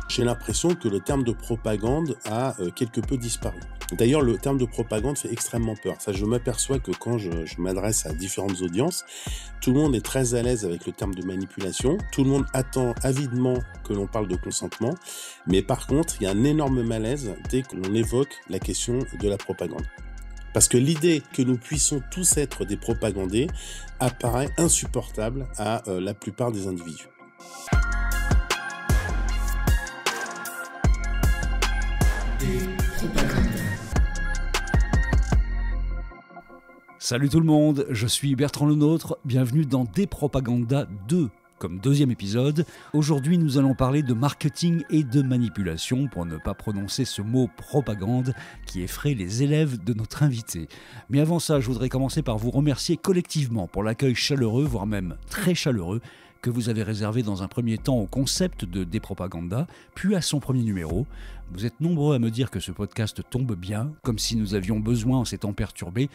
J'ai l'impression que le terme de propagande a quelque peu disparu. D'ailleurs, le terme de propagande fait extrêmement peur. Ça, je m'aperçois que quand je m'adresse à différentes audiences, tout le monde est très à l'aise avec le terme de manipulation. Tout le monde attend avidement que l'on parle de consentement. Mais par contre, il y a un énorme malaise dès que l'on évoque la question de la propagande. Parce que l'idée que nous puissions tous être des propagandés apparaît insupportable à la plupart des individus. Salut tout le monde, je suis Bertrand Lenôtre, bienvenue dans Despropaganda 2, comme deuxième épisode. Aujourd'hui, nous allons parler de marketing et de manipulation, pour ne pas prononcer ce mot propagande qui effraie les élèves de notre invité. Mais avant ça, je voudrais commencer par vous remercier collectivement pour l'accueil chaleureux, voire même très chaleureux, que vous avez réservé dans un premier temps au concept de Despropaganda, puis à son premier numéro. Vous êtes nombreux à me dire que ce podcast tombe bien, comme si nous avions besoin, en ces temps perturbés,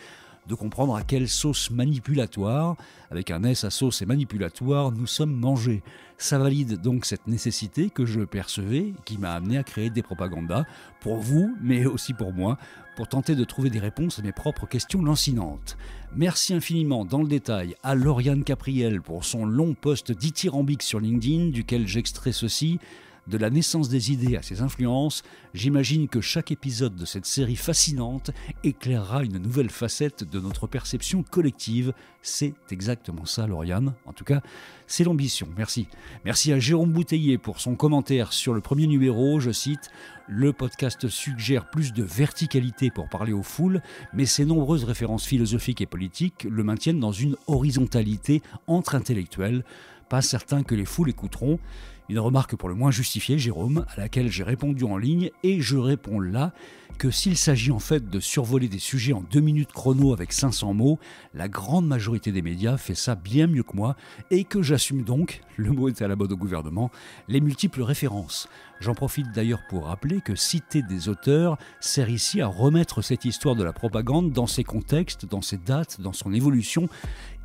de comprendre à quelle sauce manipulatoire, avec un S à sauce et manipulatoire, nous sommes mangés. Ça valide donc cette nécessité que je percevais, qui m'a amené à créer Despropagandas, pour vous, mais aussi pour moi, pour tenter de trouver des réponses à mes propres questions lancinantes. Merci infiniment, dans le détail, à Lauriane Capriel pour son long post dithyrambique sur LinkedIn, duquel j'extrais ceci. De la naissance des idées à ses influences, j'imagine que chaque épisode de cette série fascinante éclairera une nouvelle facette de notre perception collective. C'est exactement ça, Lauriane. En tout cas, c'est l'ambition. Merci. Merci à Jérôme Bouteiller pour son commentaire sur le premier numéro. Je cite « Le podcast suggère plus de verticalité pour parler aux foules, mais ses nombreuses références philosophiques et politiques le maintiennent dans une horizontalité entre intellectuels. Pas certain que les foules écouteront. » Une remarque pour le moins justifiée, Jérôme, à laquelle j'ai répondu en ligne, et je réponds là que s'il s'agit en fait de survoler des sujets en 2 minutes chrono avec 500 mots, la grande majorité des médias fait ça bien mieux que moi, et que j'assume donc, le mot est à la mode au gouvernement, les multiples références. J'en profite d'ailleurs pour rappeler que citer des auteurs sert ici à remettre cette histoire de la propagande dans ses contextes, dans ses dates, dans son évolution,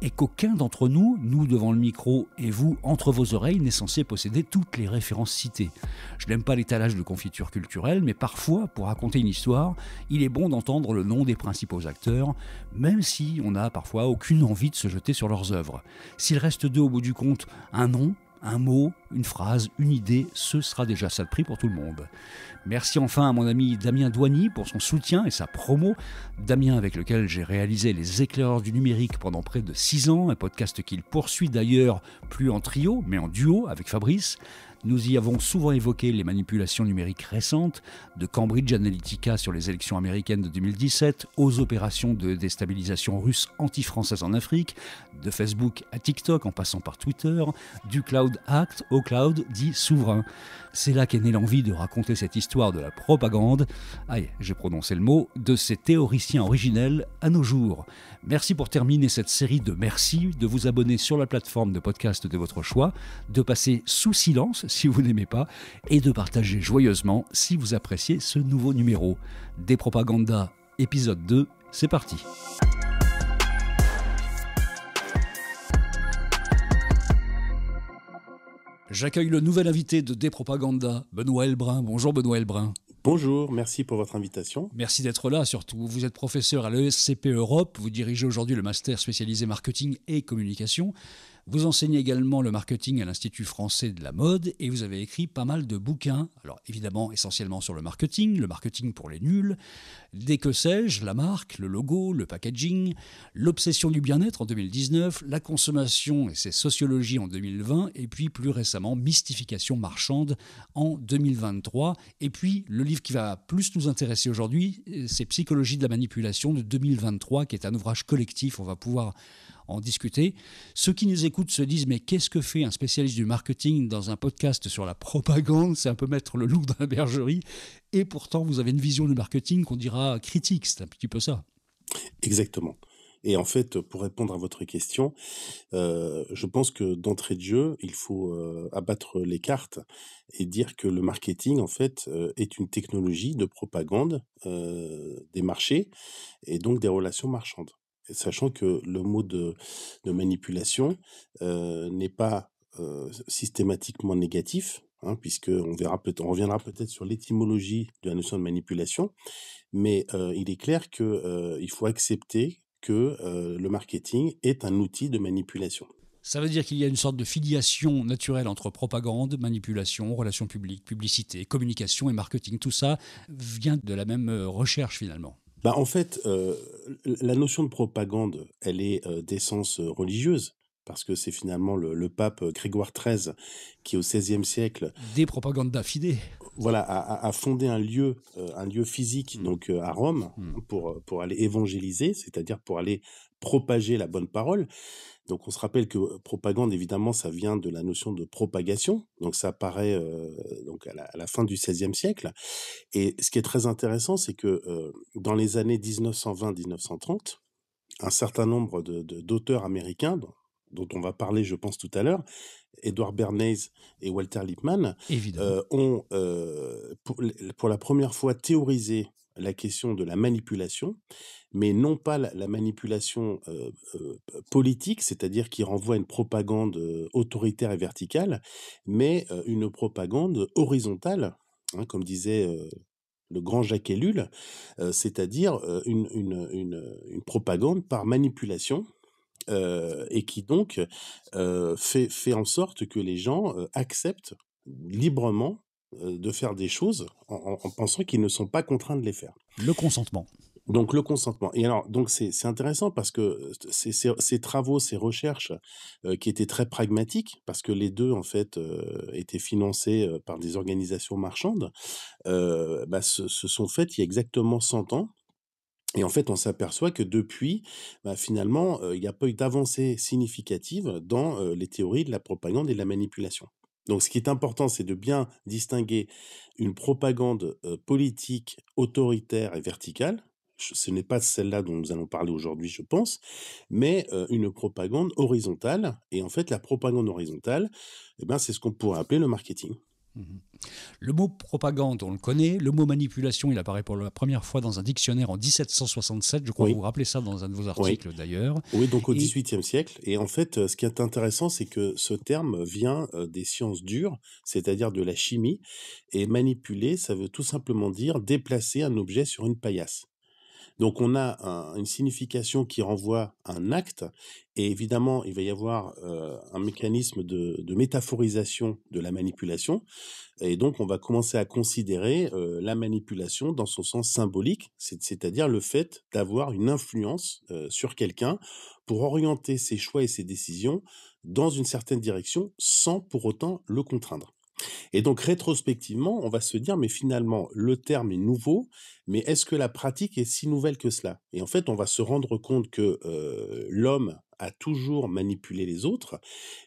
et qu'aucun d'entre nous, nous devant le micro et vous entre vos oreilles, n'est censé posséder toutes les références citées. Je n'aime pas l'étalage de confiture culturelle, mais parfois, pour raconter une histoire, il est bon d'entendre le nom des principaux acteurs, même si on n'a parfois aucune envie de se jeter sur leurs œuvres. S'il reste d'eux au bout du compte, un nom, un mot, une phrase, une idée, ce sera déjà ça de prix pour tout le monde. Merci enfin à mon ami Damien Douany pour son soutien et sa promo. Damien avec lequel j'ai réalisé Les Éclaireurs du numérique pendant près de 6 ans, un podcast qu'il poursuit d'ailleurs plus en trio, mais en duo avec Fabrice. Nous y avons souvent évoqué les manipulations numériques récentes, de Cambridge Analytica sur les élections américaines de 2017 aux opérations de déstabilisation russe anti-française en Afrique, de Facebook à TikTok en passant par Twitter, du Cloud Act au cloud dit souverain. C'est là qu'est née l'envie de raconter cette histoire de la propagande, j'ai prononcé le mot, de ces théoriciens originels à nos jours. Merci pour terminer cette série de merci, de vous abonner sur la plateforme de podcast de votre choix, de passer sous silence si vous n'aimez pas, et de partager joyeusement si vous appréciez ce nouveau numéro. Despropaganda, épisode 2, c'est parti. J'accueille le nouvel invité de Despropaganda, Benoît Heilbrun. Bonjour Benoît Heilbrun. Bonjour, merci pour votre invitation. Merci d'être là, surtout. Vous êtes professeur à l'ESCP Europe, vous dirigez aujourd'hui le master spécialisé marketing et communication. Vous enseignez également le marketing à l'Institut français de la mode et vous avez écrit pas mal de bouquins. Alors évidemment, essentiellement sur le marketing pour les nuls, Des que sais-je, la marque, le logo, le packaging, l'obsession du bien-être en 2019, la consommation et ses sociologies en 2020 et puis plus récemment, Mystification marchande en 2023. Et puis le livre qui va plus nous intéresser aujourd'hui, c'est Psychologie de la manipulation de 2023 qui est un ouvrage collectif. On va pouvoir en discuter. Ceux qui nous écoutent se disent mais qu'est-ce que fait un spécialiste du marketing dans un podcast sur la propagande? C'est un peu mettre le loup dans la bergerie. Et pourtant, vous avez une vision du marketing qu'on dira critique. C'est un petit peu ça. Exactement. Et en fait, pour répondre à votre question, je pense que d'entrée de jeu, il faut abattre les cartes et dire que le marketing, en fait, est une technologie de propagande des marchés et donc des relations marchandes. Et sachant que le mot de manipulation n'est pas systématiquement négatif. puisque on reviendra peut-être sur l'étymologie de la notion de manipulation, mais il est clair que il faut accepter que le marketing est un outil de manipulation. Ça veut dire qu'il y a une sorte de filiation naturelle entre propagande, manipulation, relations publiques, publicité, communication et marketing. Tout ça vient de la même recherche finalement. En fait, la notion de propagande, elle est d'essence religieuse, parce que c'est finalement le pape Grégoire XIII qui, au XVIe siècle, Des propagandas fidées. voilà, a fondé un lieu physique, donc à Rome, pour aller évangéliser, c'est-à-dire pour aller propager la bonne parole. Donc on se rappelle que propagande, évidemment, ça vient de la notion de propagation, donc ça apparaît donc à la fin du XVIe siècle. Et ce qui est très intéressant, c'est que dans les années 1920-1930, un certain nombre d'auteurs américains, dont on va parler, je pense, tout à l'heure, Edward Bernays et Walter Lippmann, ont pour la première fois théorisé la question de la manipulation, mais non pas la manipulation politique, c'est-à-dire qui renvoie à une propagande autoritaire et verticale, mais une propagande horizontale, comme disait le grand Jacques Ellul, c'est-à-dire une propagande par manipulation, et qui donc fait en sorte que les gens acceptent librement de faire des choses en pensant qu'ils ne sont pas contraints de les faire. Le consentement. Donc le consentement. Et alors, donc c'est intéressant parce que ces travaux, ces recherches qui étaient très pragmatiques, parce que les deux en fait étaient financés par des organisations marchandes, se sont faites il y a exactement 100 ans. Et en fait, on s'aperçoit que depuis, finalement, il n'y a pas eu d'avancée significative dans les théories de la propagande et de la manipulation. Donc, ce qui est important, c'est de bien distinguer une propagande politique, autoritaire et verticale. Ce n'est pas celle-là dont nous allons parler aujourd'hui, je pense, mais une propagande horizontale. Et en fait, la propagande horizontale, c'est ce qu'on pourrait appeler le marketing. Le mot propagande, on le connaît. Le mot manipulation, il apparaît pour la première fois dans un dictionnaire en 1767. Je crois que vous vous rappelez ça dans un de vos articles d'ailleurs. Oui, donc au XVIIIe siècle. Et en fait, ce qui est intéressant, c'est que ce terme vient des sciences dures, c'est-à-dire de la chimie. Et manipuler, ça veut tout simplement dire déplacer un objet sur une paillasse. Donc on a une signification qui renvoie à un acte, et évidemment il va y avoir un mécanisme de métaphorisation de la manipulation, et donc on va commencer à considérer la manipulation dans son sens symbolique, c'est-à-dire le fait d'avoir une influence sur quelqu'un pour orienter ses choix et ses décisions dans une certaine direction sans pour autant le contraindre. Et donc, rétrospectivement, on va se dire, mais finalement, le terme est nouveau, mais est-ce que la pratique est si nouvelle que cela? Et en fait, on va se rendre compte que l'homme a toujours manipulé les autres,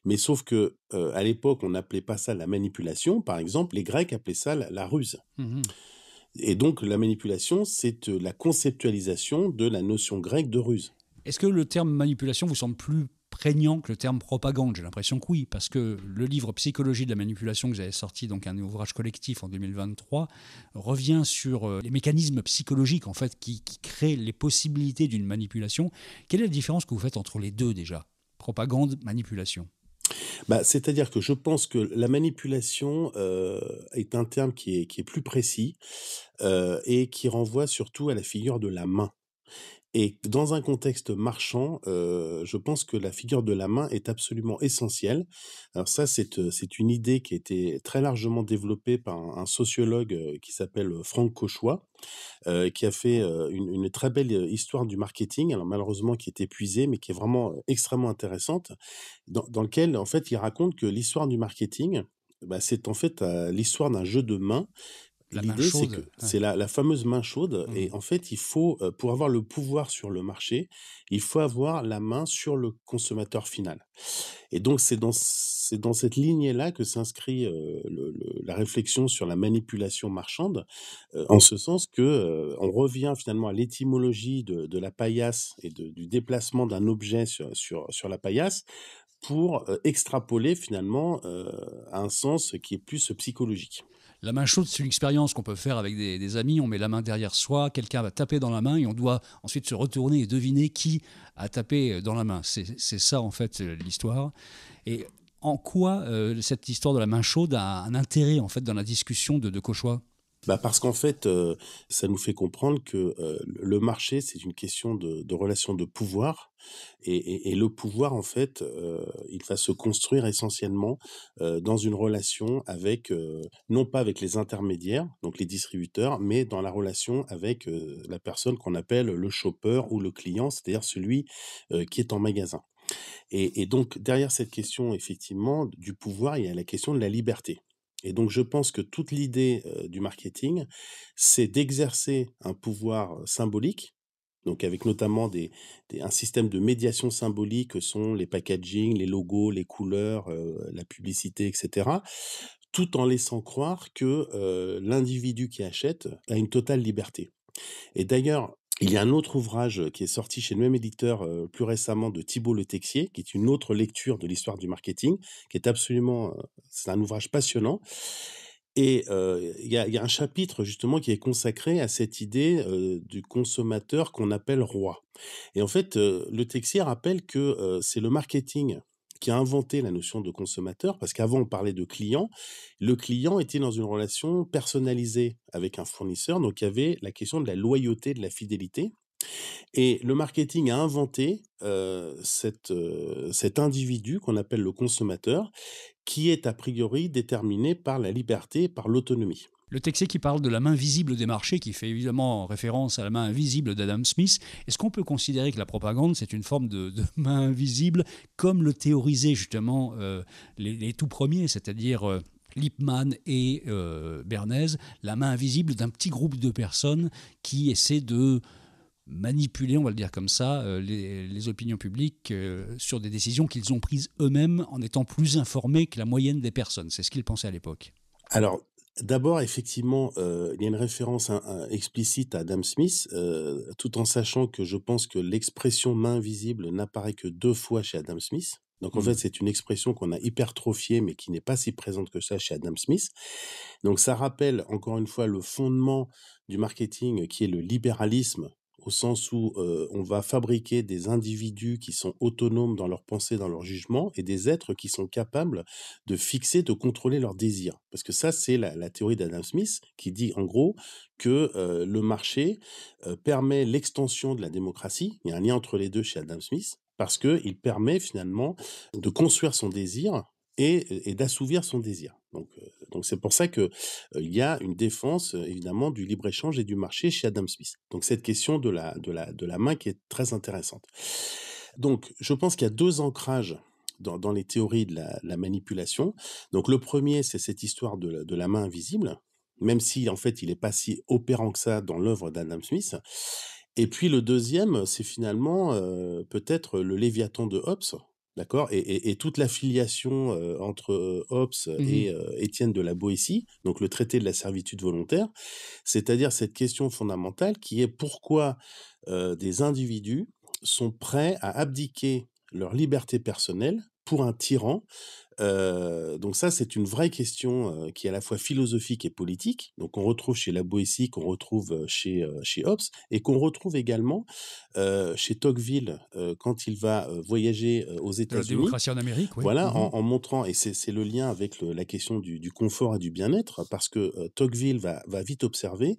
mais sauf que à l'époque, on n'appelait pas ça la manipulation. Par exemple, les Grecs appelaient ça la ruse. Et donc, la manipulation, c'est la conceptualisation de la notion grecque de ruse. Est-ce que le terme manipulation vous semble plus prégnant que le terme propagande? J'ai l'impression que oui, parce que le livre Psychologie de la manipulation que vous avez sorti, donc un ouvrage collectif en 2023, revient sur les mécanismes psychologiques en fait qui créent les possibilités d'une manipulation. Quelle est la différence que vous faites entre les deux déjà? Propagande, manipulation. C'est-à-dire que je pense que la manipulation est un terme qui est plus précis et qui renvoie surtout à la figure de la main. Et dans un contexte marchand, je pense que la figure de la main est absolument essentielle. Alors ça, c'est une idée qui a été très largement développée par un sociologue qui s'appelle Franck Cauchois, qui a fait une très belle histoire du marketing, alors malheureusement qui est épuisée, mais qui est vraiment extrêmement intéressante, dans lequel, en fait, il raconte que l'histoire du marketing, c'est en fait l'histoire d'un jeu de main. L'idée, c'est que c'est la fameuse main chaude. Et en fait, il faut, pour avoir le pouvoir sur le marché, il faut avoir la main sur le consommateur final. Et donc, c'est dans cette lignée-là que s'inscrit la réflexion sur la manipulation marchande, en ce sens que on revient finalement à l'étymologie de la paillasse et du déplacement d'un objet sur la paillasse pour extrapoler finalement à un sens qui est plus psychologique. La main chaude, c'est une expérience qu'on peut faire avec des amis. On met la main derrière soi, quelqu'un va taper dans la main et on doit ensuite se retourner et deviner qui a tapé dans la main. C'est ça, en fait, l'histoire. Et En quoi cette histoire de la main chaude a un intérêt en fait dans la discussion de Cauchois? Parce qu'en fait, ça nous fait comprendre que le marché, c'est une question de relation de pouvoir et le pouvoir, en fait, il va se construire essentiellement dans une relation avec, non pas avec les intermédiaires, donc les distributeurs, mais dans la relation avec la personne qu'on appelle le shopper ou le client, c'est-à-dire celui qui est en magasin. Et donc derrière cette question effectivement du pouvoir, il y a la question de la liberté. Et donc je pense que toute l'idée, du marketing, c'est d'exercer un pouvoir symbolique, donc avec notamment un système de médiation symbolique que sont les packaging, les logos, les couleurs, la publicité et cetera, tout en laissant croire que, l'individu qui achète a une totale liberté. Et d'ailleurs, il y a un autre ouvrage qui est sorti chez le même éditeur plus récemment de Thibault Le Texier, qui est une autre lecture de l'histoire du marketing, qui est absolument, c'est un ouvrage passionnant. Et il y a un chapitre justement qui est consacré à cette idée du consommateur qu'on appelle roi. Et en fait, Le Texier rappelle que c'est le marketing qui a inventé la notion de consommateur, parce qu'avant on parlait de client. Le client était dans une relation personnalisée avec un fournisseur, donc il y avait la question de la loyauté, de la fidélité. Et le marketing a inventé cet individu qu'on appelle le consommateur, qui est a priori déterminé par la liberté, par l'autonomie. Le Texier qui parle de la main visible des marchés, qui fait évidemment référence à la main invisible d'Adam Smith. Est-ce qu'on peut considérer que la propagande, c'est une forme de main invisible, comme le théorisaient justement les tout premiers, c'est-à-dire Lippmann et Bernays, la main invisible d'un petit groupe de personnes qui essaient de manipuler, on va le dire comme ça, les opinions publiques sur des décisions qu'ils ont prises eux-mêmes en étant plus informés que la moyenne des personnes. C'est ce qu'ils pensaient à l'époque. Alors, d'abord, effectivement, il y a une référence explicite à Adam Smith, tout en sachant que je pense que l'expression main invisible n'apparaît que 2 fois chez Adam Smith. Donc en fait, c'est une expression qu'on a hypertrophiée, mais qui n'est pas si présente que ça chez Adam Smith. Donc ça rappelle encore une fois le fondement du marketing qui est le libéralisme, au sens où on va fabriquer des individus qui sont autonomes dans leur pensée, dans leur jugement, et des êtres qui sont capables de fixer, de contrôler leurs désirs. Parce que ça, c'est la théorie d'Adam Smith qui dit en gros que le marché permet l'extension de la démocratie. Il y a un lien entre les deux chez Adam Smith, parce qu'il permet finalement de construire son désir et d'assouvir son désir. Donc c'est pour ça que il y a une défense évidemment du libre-échange et du marché chez Adam Smith. Donc cette question de la main qui est très intéressante. Donc je pense qu'il y a 2 ancrages dans les théories de la manipulation. Donc le premier, c'est cette histoire de la main invisible, même si en fait il n'est pas si opérant que ça dans l'œuvre d'Adam Smith. Et puis le deuxième, c'est finalement peut-être le Léviathan de Hobbes. D'accord, et toute l'affiliation entre Hobbes et Étienne de la Boétie, donc le traité de la servitude volontaire, c'est-à-dire cette question fondamentale qui est pourquoi des individus sont prêts à abdiquer leur liberté personnelle pour un tyran. Donc ça, c'est une vraie question qui est à la fois philosophique et politique. Donc on retrouve chez la Boétie, qu'on retrouve chez Hobbes, et qu'on retrouve également chez Tocqueville quand il va voyager aux De la États-Unis. démocratie en Amérique, oui. Voilà, en montrant, et c'est le lien avec la question du confort et du bien-être, parce que Tocqueville va vite observer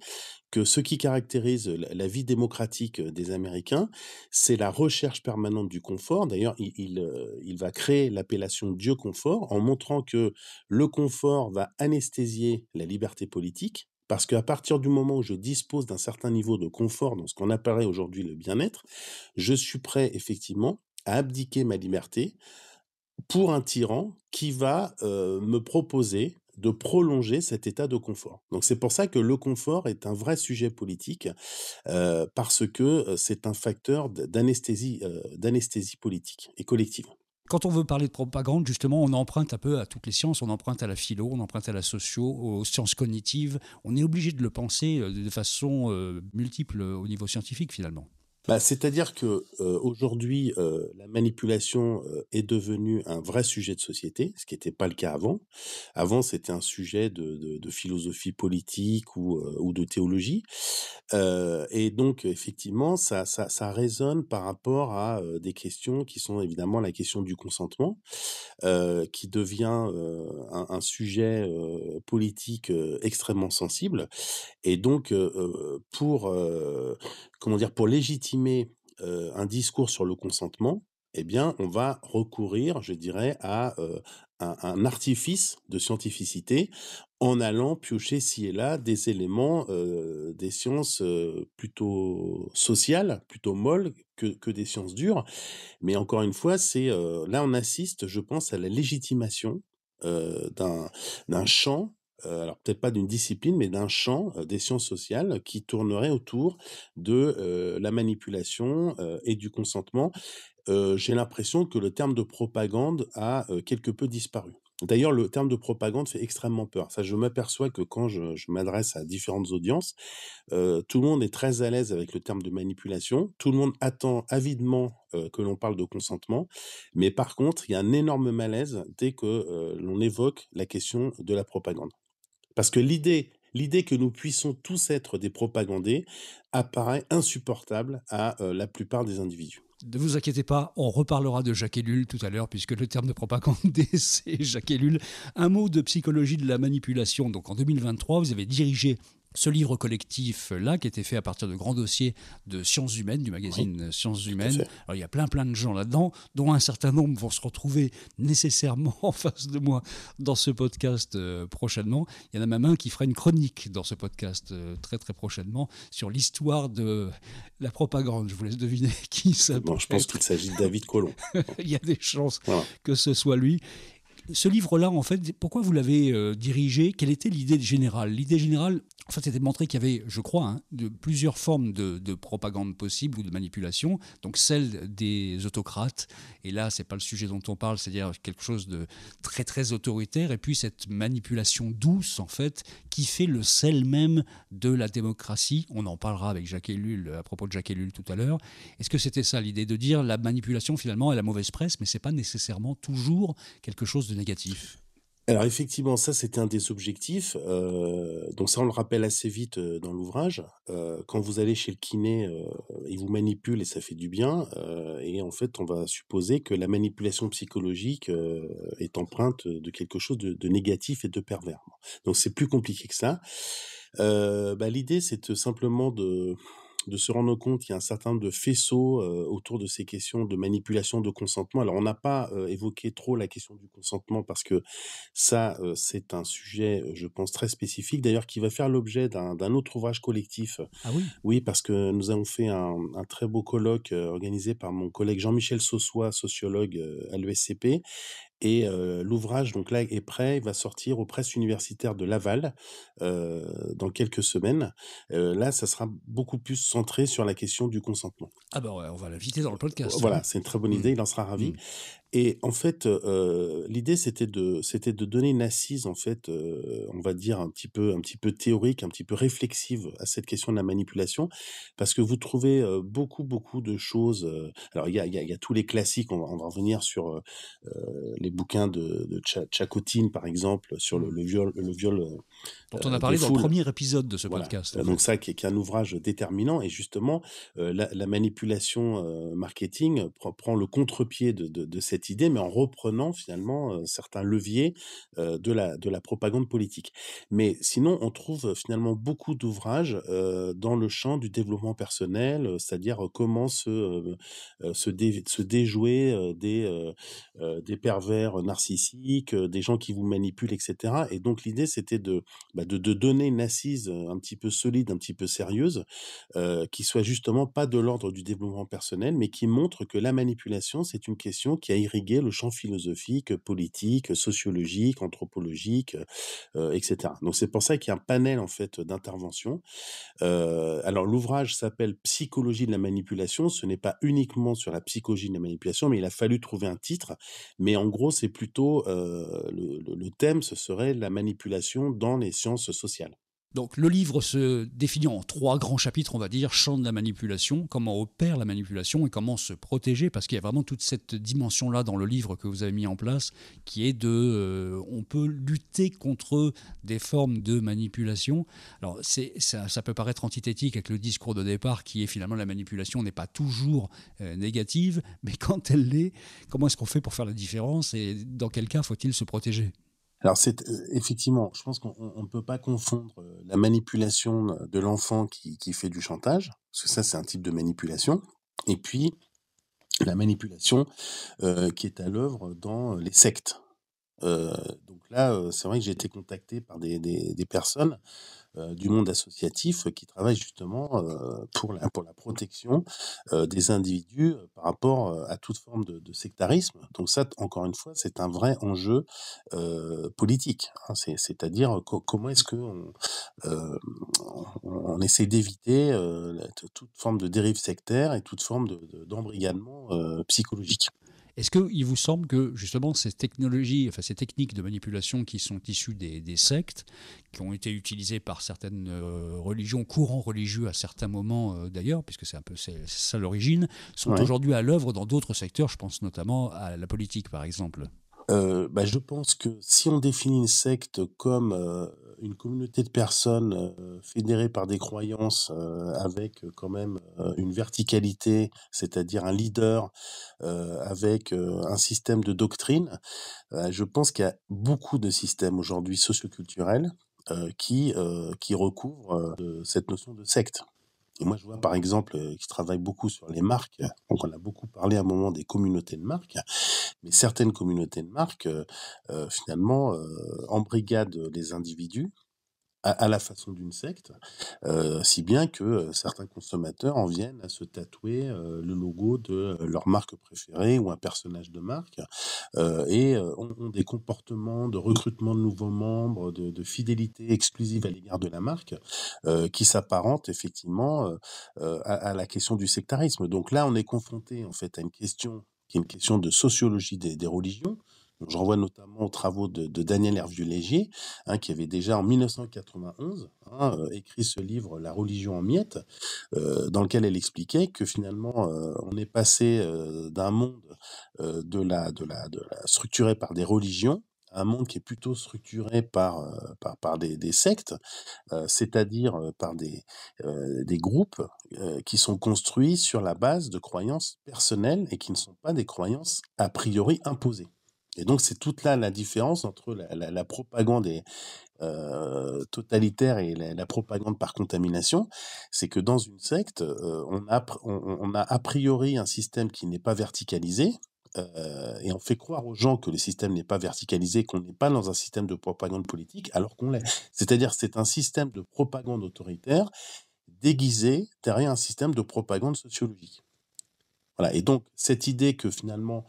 que ce qui caractérise la vie démocratique des Américains, c'est la recherche permanente du confort. D'ailleurs, il va créer l'appellation Dieu confort en montrant que le confort va anesthésier la liberté politique. Parce qu'à partir du moment où je dispose d'un certain niveau de confort dans ce qu'on apparaît aujourd'hui le bien-être, je suis prêt effectivement à abdiquer ma liberté pour un tyran qui va me proposer de prolonger cet état de confort. Donc c'est pour ça que le confort est un vrai sujet politique, parce que c'est un facteur d'anesthésie politique et collective. Quand on veut parler de propagande, justement, on emprunte un peu à toutes les sciences. On emprunte à la philo, on emprunte à la socio, aux sciences cognitives. On est obligé de le penser de façon multiple au niveau scientifique, finalement. Bah, c'est-à-dire que, aujourd'hui, la manipulation, est devenue un vrai sujet de société, ce qui était pas le cas avant. Avant, c'était un sujet de philosophie politique ou de théologie. Et donc effectivement, ça résonne par rapport à, des questions qui sont évidemment la question du consentement, qui devient, un sujet, politique, extrêmement sensible. Et donc, comment dire? Pour légitimer, un discours sur le consentement, eh bien, on va recourir, je dirais, à, un artifice de scientificité en allant piocher ci et là des éléments, des sciences, plutôt sociales, plutôt molles que des sciences dures. Mais encore une fois, là on assiste, je pense, à la légitimation, d'un champ, alors peut-être pas d'une discipline, mais d'un champ, des sciences sociales qui tournerait autour de, la manipulation, et du consentement. J'ai l'impression que le terme de propagande a, quelque peu disparu. D'ailleurs, le terme de propagande fait extrêmement peur. Ça, je m'aperçois que quand je m'adresse à différentes audiences, tout le monde est très à l'aise avec le terme de manipulation. Tout le monde attend avidement, que l'on parle de consentement. Mais par contre, il y a un énorme malaise dès que, l'on évoque la question de la propagande. Parce que l'idée que nous puissions tous être des propagandés apparaît insupportable à, la plupart des individus. Ne vous inquiétez pas, on reparlera de Jacques Ellul tout à l'heure, puisque le terme de propagandé, c'est Jacques Ellul. Un mot de psychologie de la manipulation. Donc en 2023, vous avez dirigé ce livre collectif-là, qui était fait à partir de grands dossiers de sciences humaines, du Oui, magazine Sciences tout à Humaines. fait. Alors il y a plein de gens là-dedans, dont un certain nombre vont se retrouver nécessairement en face de moi dans ce podcast prochainement. Il y en a même un qui fera une chronique dans ce podcast très prochainement sur l'histoire de la propagande. Je vous laisse deviner qui ça peut Bon, je pense être. qu'il s'agit de David Colomb. Bon, Il y a des chances voilà. que ce soit lui. Ce livre-là, en fait, pourquoi vous l'avez dirigé? Quelle était l'idée générale? L'idée générale, en fait, c'était de montrer qu'il y avait, je crois, de plusieurs formes de propagande possible ou de manipulation. Donc celle des autocrates, et là, c'est pas le sujet dont on parle, c'est-à-dire quelque chose de très autoritaire, et puis cette manipulation douce, en fait, qui fait le sel même de la démocratie. On en parlera avec Jacques Ellul, à propos de Jacques Ellul tout à l'heure. Est-ce que c'était ça l'idée de dire la manipulation, finalement, elle a mauvaise presse, mais c'est pas nécessairement toujours quelque chose de négatif? Alors effectivement, ça c'était un des objectifs, donc ça on le rappelle assez vite, dans l'ouvrage. Quand vous allez chez le kiné, il vous manipule et ça fait du bien, et en fait on va supposer que la manipulation psychologique, est empreinte de quelque chose de négatif et de pervers. Donc c'est plus compliqué que ça. Bah, l'idée c'est simplement de se rendre compte qu'il y a un certain nombre de faisceaux, autour de ces questions de manipulation, de consentement. Alors on n'a pas, évoqué trop la question du consentement parce que ça, c'est un sujet, je pense très spécifique d'ailleurs qui va faire l'objet d'un autre ouvrage collectif. Ah oui. Oui, parce que nous avons fait un très beau colloque, organisé par mon collègue Jean-Michel Sossois, sociologue, à l'ESCP. Et l'ouvrage donc là est prêt, il va sortir aux presses universitaires de Laval, dans quelques semaines. Là, ça sera beaucoup plus centré sur la question du consentement. Ah bah ouais, on va l'inviter dans le podcast. Hein. Voilà, c'est une très bonne Mm. idée, il en sera ravi. Mm. Et en fait, l'idée c'était de donner une assise en fait, on va dire un petit peu théorique, un petit peu réflexive à cette question de la manipulation. Parce que vous trouvez, beaucoup de choses, alors il y a tous les classiques, on va revenir sur, les bouquins de Tchakotine par exemple, sur le Mm. le viol le viol, Dont on a des parlé dans le foules. premier épisode de ce Voilà, podcast, en donc fait. ça qui est un ouvrage déterminant et justement, la manipulation, marketing prend le contre-pied de cette idée, mais en reprenant finalement, certains leviers, de la propagande politique. Mais sinon, on trouve finalement beaucoup d'ouvrages, dans le champ du développement personnel, c'est-à-dire, comment se déjouer, des pervers narcissiques, des gens qui vous manipulent et cetera. Et donc l'idée c'était de donner une assise, un petit peu solide, un petit peu sérieuse, qui soit justement pas de l'ordre du développement personnel, mais qui montre que la manipulation, c'est une question qui a irrigué le champ philosophique, politique, sociologique, anthropologique, et cetera. Donc c'est pour ça qu'il y a un panel en fait d'interventions. Alors l'ouvrage s'appelle «Psychologie de la manipulation». Ce n'est pas uniquement sur la psychologie de la manipulation, mais il a fallu trouver un titre. Mais en gros, c'est plutôt, le thème, ce serait la manipulation dans les sciences sociales. Donc le livre se définit en 3 grands chapitres, on va dire, champ de la manipulation, comment opère la manipulation et comment se protéger, parce qu'il y a vraiment toute cette dimension-là dans le livre que vous avez mis en place, qui est on peut lutter contre des formes de manipulation. Alors ça peut paraître antithétique avec le discours de départ, qui est finalement la manipulation n'est pas toujours négative, mais quand elle l'est, comment est-ce qu'on fait pour faire la différence et dans quel cas faut-il se protéger ? Alors effectivement, je pense qu'on ne peut pas confondre la manipulation de l'enfant qui fait du chantage, parce que ça c'est un type de manipulation, et puis la manipulation qui est à l'œuvre dans les sectes. Donc là, c'est vrai que j'ai été contacté par des personnes du monde associatif qui travaillent justement pour la protection des individus par rapport à toute forme de sectarisme. Donc ça, encore une fois, c'est un vrai enjeu politique, hein. C'est-à-dire comment est-ce qu'on on essaie d'éviter toute forme de dérive sectaire et toute forme d'embrigadement psychologique. Est-ce qu'il vous semble que justement ces technologies, enfin ces techniques de manipulation qui sont issues des sectes, qui ont été utilisées par certaines religions, courants religieux à certains moments d'ailleurs, puisque c'est ça l'origine, sont aujourd'hui à l'œuvre dans d'autres secteurs, je pense notamment à la politique par exemple? Je pense que si on définit une secte comme une communauté de personnes fédérées par des croyances avec quand même une verticalité, c'est-à-dire un leader avec un système de doctrine, je pense qu'il y a beaucoup de systèmes aujourd'hui socioculturels qui recouvrent cette notion de secte. Et moi, je vois par exemple qui travaille beaucoup sur les marques. Donc, on a beaucoup parlé à un moment des communautés de marques, mais certaines communautés de marques, finalement, embrigadent les individus à la façon d'une secte, si bien que certains consommateurs en viennent à se tatouer le logo de leur marque préférée ou un personnage de marque, et ont des comportements de recrutement de nouveaux membres, de fidélité exclusive à l'égard de la marque, qui s'apparentent effectivement à la question du sectarisme. Donc là, on est confronté en fait à une question qui est une question de sociologie des religions. Donc, je renvoie notamment aux travaux de Daniel Hervieux-Léger, qui avait déjà en 1991 écrit ce livre La religion en miettes, dans lequel elle expliquait que finalement on est passé d'un monde structuré par des religions à un monde qui est plutôt structuré par des sectes, c'est-à-dire par des groupes qui sont construits sur la base de croyances personnelles et qui ne sont pas des croyances a priori imposées. Et donc, c'est toute là la différence entre la propagande totalitaire et la propagande par contamination. C'est que dans une secte, on a a priori un système qui n'est pas verticalisé, et on fait croire aux gens que le système n'est pas verticalisé, qu'on n'est pas dans un système de propagande politique, alors qu'on l'est. C'est-à-dire c'est un système de propagande autoritaire déguisé derrière un système de propagande sociologique. Voilà. Et donc, cette idée que finalement,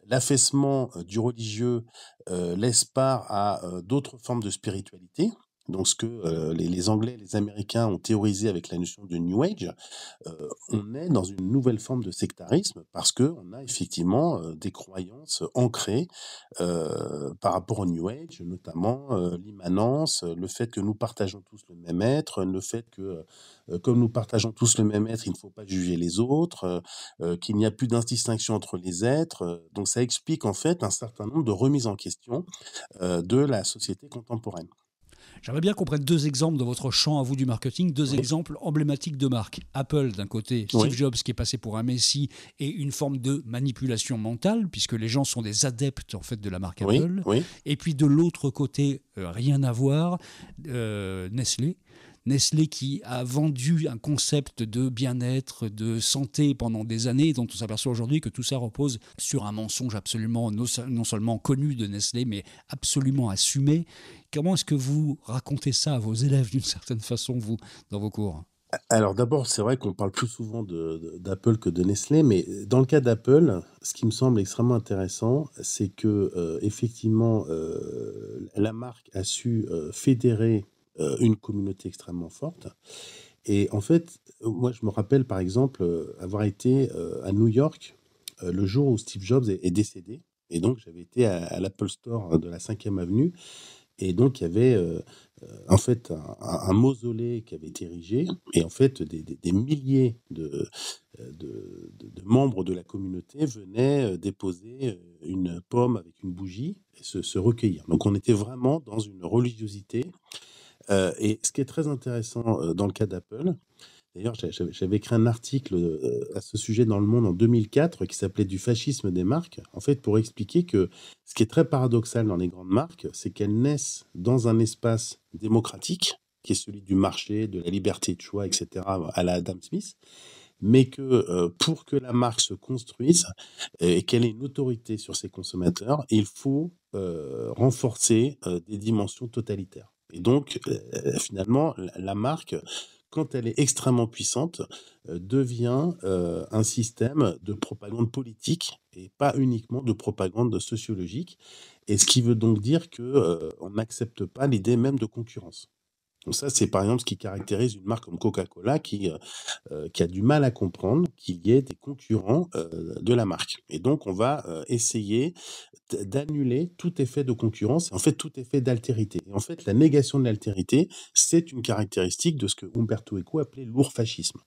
l'affaissement du religieux laisse part à d'autres formes de spiritualité, donc ce que les Anglais et les Américains ont théorisé avec la notion de New Age, on est dans une nouvelle forme de sectarisme parce qu'on a effectivement des croyances ancrées par rapport au New Age, notamment l'immanence, le fait que nous partageons tous le même être, le fait que comme nous partageons tous le même être, il ne faut pas juger les autres, qu'il n'y a plus d'indistinction entre les êtres. Donc ça explique en fait un certain nombre de remises en question de la société contemporaine. J'aimerais bien qu'on prenne 2 exemples de votre champ à vous du marketing, 2 exemples emblématiques de marque. Apple, d'un côté, Steve Jobs qui est passé pour un messie et une forme de manipulation mentale, puisque les gens sont des adeptes en fait de la marque Apple. Et puis de l'autre côté, rien à voir, Nestlé. Nestlé qui a vendu un concept de bien-être, de santé pendant des années, dont on s'aperçoit aujourd'hui que tout ça repose sur un mensonge absolument non seulement connu de Nestlé, mais absolument assumé. Comment est-ce que vous racontez ça à vos élèves d'une certaine façon, vous, dans vos cours ? Alors d'abord, c'est vrai qu'on parle plus souvent d'Apple que de Nestlé, mais dans le cas d'Apple, ce qui me semble extrêmement intéressant, c'est que effectivement, la marque a su fédérer une communauté extrêmement forte. Et en fait, moi, je me rappelle par exemple avoir été à New York le jour où Steve Jobs est décédé. Et donc, j'avais été à l'Apple Store de la 5e avenue. Et donc, il y avait en fait un mausolée qui avait été érigé, et en fait des milliers de membres de la communauté venaient déposer une pomme avec une bougie et se recueillir. Donc on était vraiment dans une religiosité. Et ce qui est très intéressant dans le cas d'Apple, d'ailleurs j'avais écrit un article à ce sujet dans Le Monde en 2004 qui s'appelait Du fascisme des marques, en fait pour expliquer que ce qui est très paradoxal dans les grandes marques, c'est qu'elles naissent dans un espace démocratique, qui est celui du marché, de la liberté de choix, etc., à la Adam Smith, mais que pour que la marque se construise et qu'elle ait une autorité sur ses consommateurs, il faut renforcer des dimensions totalitaires. Et donc, finalement, la marque, quand elle est extrêmement puissante, devient un système de propagande politique et pas uniquement de propagande sociologique. Et ce qui veut donc dire que on n'accepte pas l'idée même de concurrence. Donc ça, c'est par exemple ce qui caractérise une marque comme Coca-Cola qui a du mal à comprendre qu'il y ait des concurrents de la marque. Et donc, on va essayer d'annuler tout effet de concurrence, en fait, tout effet d'altérité. Et en fait, la négation de l'altérité, c'est une caractéristique de ce que Umberto Eco appelait lourd-fascisme.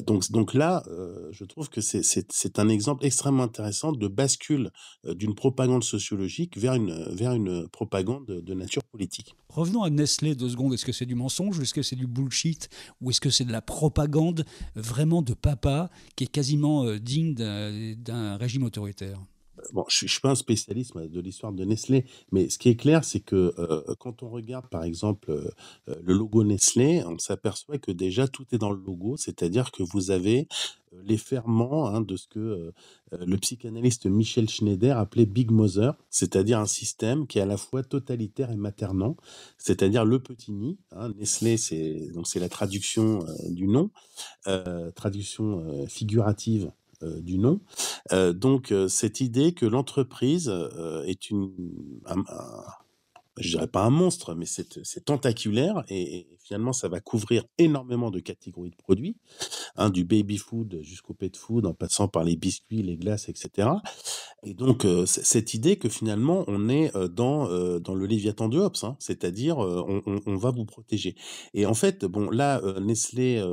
Donc là, je trouve que c'est un exemple extrêmement intéressant de bascule d'une propagande sociologique vers une propagande de nature politique. Revenons à Nestlé 2 secondes. Est-ce que c'est du mensonge, est-ce que c'est du bullshit, ou est-ce que c'est de la propagande vraiment de papa qui est quasiment digne d'un régime autoritaire? Bon, je suis pas un spécialiste de l'histoire de Nestlé, mais ce qui est clair, c'est que quand on regarde par exemple le logo Nestlé, on s'aperçoit que déjà tout est dans le logo, c'est-à-dire que vous avez les ferments de ce que le psychanalyste Michel Schneider appelait Big Mother, c'est-à-dire un système qui est à la fois totalitaire et maternant, c'est-à-dire le petit nid. Nestlé, c'est la traduction du nom, traduction figurative du nom. Donc, cette idée que l'entreprise est je dirais pas un monstre, mais c'est tentaculaire et finalement, ça va couvrir énormément de catégories de produits, du baby food jusqu'au pet food, en passant par les biscuits, les glaces, etc. Et donc, cette idée que finalement, on est dans le Léviathan de Hobbes, c'est-à-dire on va vous protéger. Et en fait, bon, là, Nestlé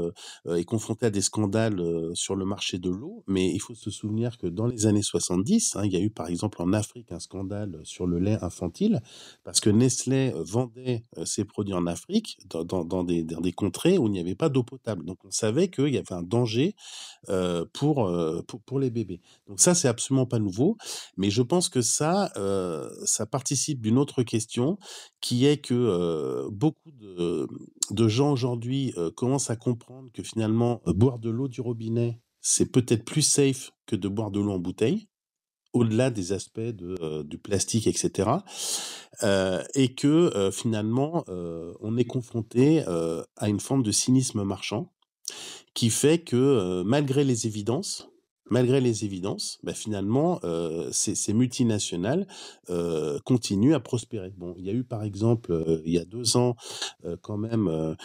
est confronté à des scandales sur le marché de l'eau, mais il faut se souvenir que dans les années 70, il y a eu par exemple en Afrique un scandale sur le lait infantile, parce que Nestlé vendait ses produits en Afrique dans des contrées où il n'y avait pas d'eau potable. Donc on savait qu'il y avait un danger pour les bébés. Donc ça, c'est absolument pas nouveau, mais je pense que ça participe d'une autre question qui est que beaucoup de gens aujourd'hui commencent à comprendre que finalement, boire de l'eau du robinet, c'est peut-être plus safe que de boire de l'eau en bouteille, au-delà des aspects du plastique, etc. Et que finalement, on est confronté à une forme de cynisme marchand qui fait que malgré les évidences, finalement, ces multinationales continuent à prospérer. Bon, il y a eu par exemple, il y a 2 ans, quand même,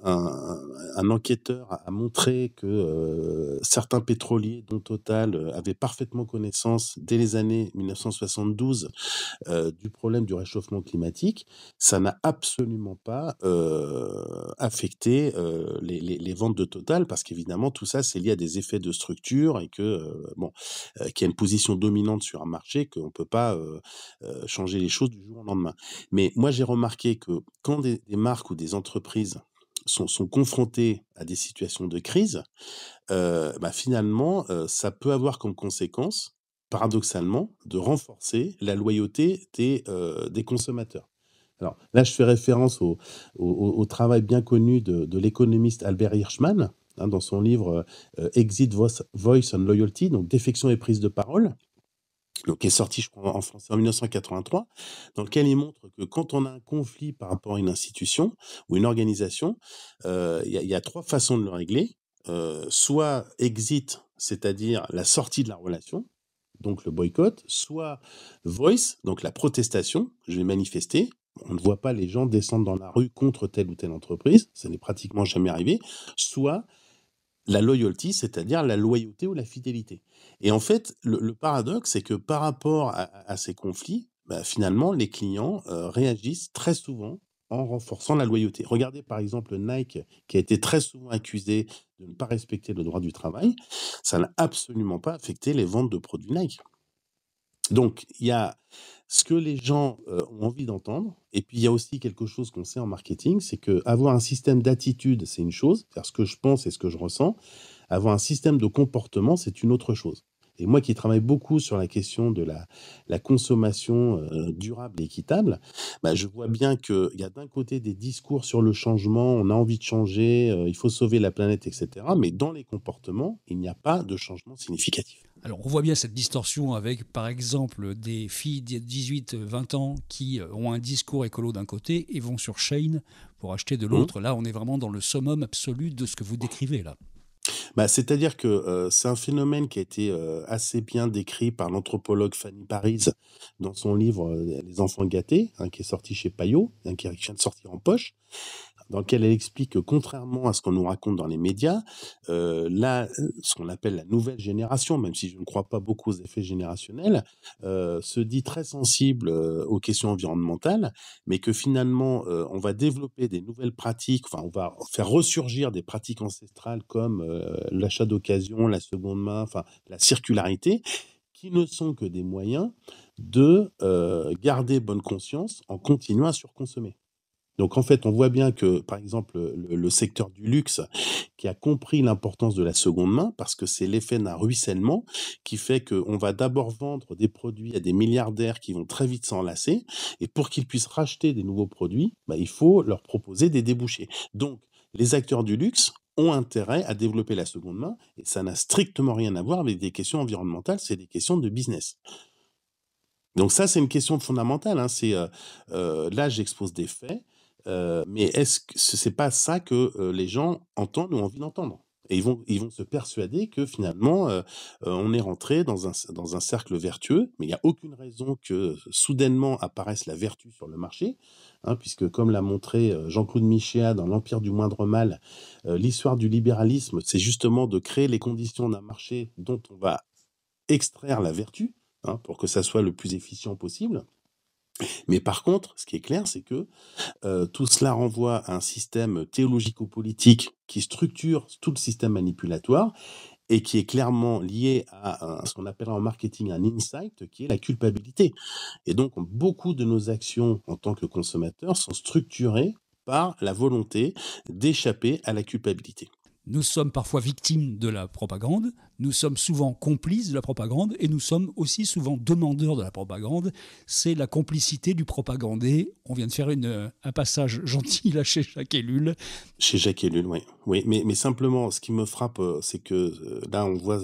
un enquêteur a montré que certains pétroliers, dont Total, avaient parfaitement connaissance dès les années 1972 du problème du réchauffement climatique. Ça n'a absolument pas affecté les ventes de Total, parce qu'évidemment tout ça c'est lié à des effets de structure et que qu'il y a une position dominante sur un marché, qu'on peut pas changer les choses du jour au lendemain. Mais moi j'ai remarqué que quand des marques ou des entreprises sont confrontées à des situations de crise, finalement, ça peut avoir comme conséquence, paradoxalement, de renforcer la loyauté des consommateurs. Alors là, je fais référence au travail bien connu de l'économiste Albert Hirschman, dans son livre Exit Voice and Loyalty, donc défection et prise de parole, donc qui est sorti, je crois, en français en 1983, dans lequel il montre que quand on a un conflit par rapport à une institution ou une organisation, il y a 3 façons de le régler. Soit exit, c'est-à-dire la sortie de la relation, donc le boycott, soit voice, donc la protestation, je vais manifester. On ne voit pas les gens descendre dans la rue contre telle ou telle entreprise, ça n'est pratiquement jamais arrivé, soit la loyalty, c'est-à-dire la loyauté ou la fidélité. Et en fait, le paradoxe, c'est que par rapport à ces conflits, finalement, les clients réagissent très souvent en renforçant la loyauté. Regardez par exemple Nike, qui a été très souvent accusé de ne pas respecter le droit du travail. Ça n'a absolument pas affecté les ventes de produits Nike. Donc, il y a ce que les gens ont envie d'entendre, et puis il y a aussi quelque chose qu'on sait en marketing, c'est que avoir un système d'attitude, c'est une chose, faire ce que je pense et ce que je ressens. Avoir un système de comportement, c'est une autre chose. Et moi qui travaille beaucoup sur la question de la consommation durable et équitable, je vois bien qu'il y a d'un côté des discours sur le changement, on a envie de changer, il faut sauver la planète, etc. Mais dans les comportements, il n'y a pas de changement significatif. Alors on voit bien cette distorsion avec par exemple des filles de 18-20 ans qui ont un discours écolo d'un côté et vont sur Shein pour acheter de l'autre. Là on est vraiment dans le summum absolu de ce que vous décrivez là. C'est-à-dire que c'est un phénomène qui a été assez bien décrit par l'anthropologue Fanny Paris dans son livre Les enfants gâtés, qui est sorti chez Payot, qui vient de sortir en poche, dans lequel elle explique que contrairement à ce qu'on nous raconte dans les médias, là, ce qu'on appelle la nouvelle génération, même si je ne crois pas beaucoup aux effets générationnels, se dit très sensible aux questions environnementales, mais que finalement, on va développer des nouvelles pratiques, enfin, on va faire ressurgir des pratiques ancestrales comme l'achat d'occasion, la seconde main, enfin, la circularité, qui ne sont que des moyens de garder bonne conscience en continuant à surconsommer. Donc en fait, on voit bien que, par exemple, le secteur du luxe, qui a compris l'importance de la seconde main, parce que c'est l'effet d'un ruissellement qui fait qu'on va d'abord vendre des produits à des milliardaires qui vont très vite s'enlacer, et pour qu'ils puissent racheter des nouveaux produits, il faut leur proposer des débouchés. Donc les acteurs du luxe ont intérêt à développer la seconde main, et ça n'a strictement rien à voir avec des questions environnementales, c'est des questions de business. Donc ça, c'est une question fondamentale. Là, j'expose des faits. Mais est-ce que c'est pas ça que les gens entendent ou ont envie d'entendre? Et ils vont se persuader que finalement, on est rentré dans un cercle vertueux, mais il n'y a aucune raison que soudainement apparaisse la vertu sur le marché, puisque comme l'a montré Jean-Claude Michéa dans L'Empire du moindre mal, l'histoire du libéralisme, c'est justement de créer les conditions d'un marché dont on va extraire la vertu, pour que ça soit le plus efficient possible. Mais par contre, ce qui est clair, c'est que tout cela renvoie à un système théologico-politique qui structure tout le système manipulatoire et qui est clairement lié à ce qu'on appellera en marketing un insight, qui est la culpabilité. Et donc, beaucoup de nos actions en tant que consommateurs sont structurées par la volonté d'échapper à la culpabilité. Nous sommes parfois victimes de la propagande, nous sommes souvent complices de la propagande et nous sommes aussi souvent demandeurs de la propagande. C'est la complicité du propagandé. On vient de faire un passage gentil là chez Jacques Ellul. Chez Jacques Ellul, oui. Oui, mais simplement, ce qui me frappe, c'est que là, on voit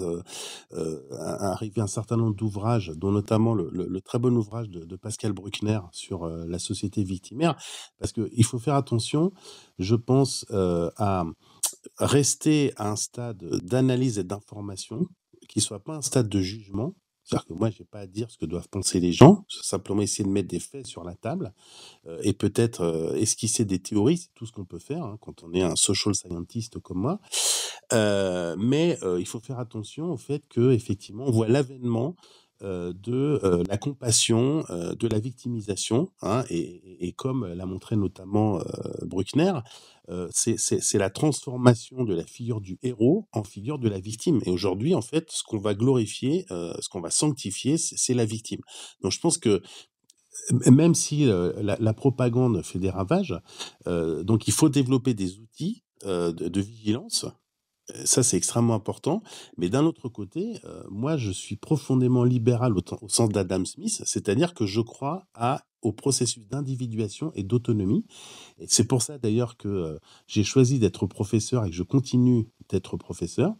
arriver un certain nombre d'ouvrages, dont notamment le très bon ouvrage de Pascal Bruckner sur la société victimaire, parce qu'il faut faire attention, je pense, à rester à un stade d'analyse et d'information qui soit pas un stade de jugement. C'est-à-dire que moi, j'ai pas à dire ce que doivent penser les gens, je vais simplement essayer de mettre des faits sur la table et peut-être esquisser des théories, c'est tout ce qu'on peut faire quand on est un social scientist comme moi. Mais il faut faire attention au fait que effectivement, on voit l'avènement de la compassion, de la victimisation, et comme l'a montré notamment Bruckner, c'est la transformation de la figure du héros en figure de la victime. Et aujourd'hui, en fait, ce qu'on va glorifier, ce qu'on va sanctifier, c'est la victime. Donc je pense que même si la propagande fait des ravages, donc il faut développer des outils de vigilance. Ça, c'est extrêmement important. Mais d'un autre côté, moi, je suis profondément libéral au sens d'Adam Smith, c'est-à-dire que je crois au processus d'individuation et d'autonomie. Et c'est pour ça, d'ailleurs, que j'ai choisi d'être professeur et que je continue d'être professeur,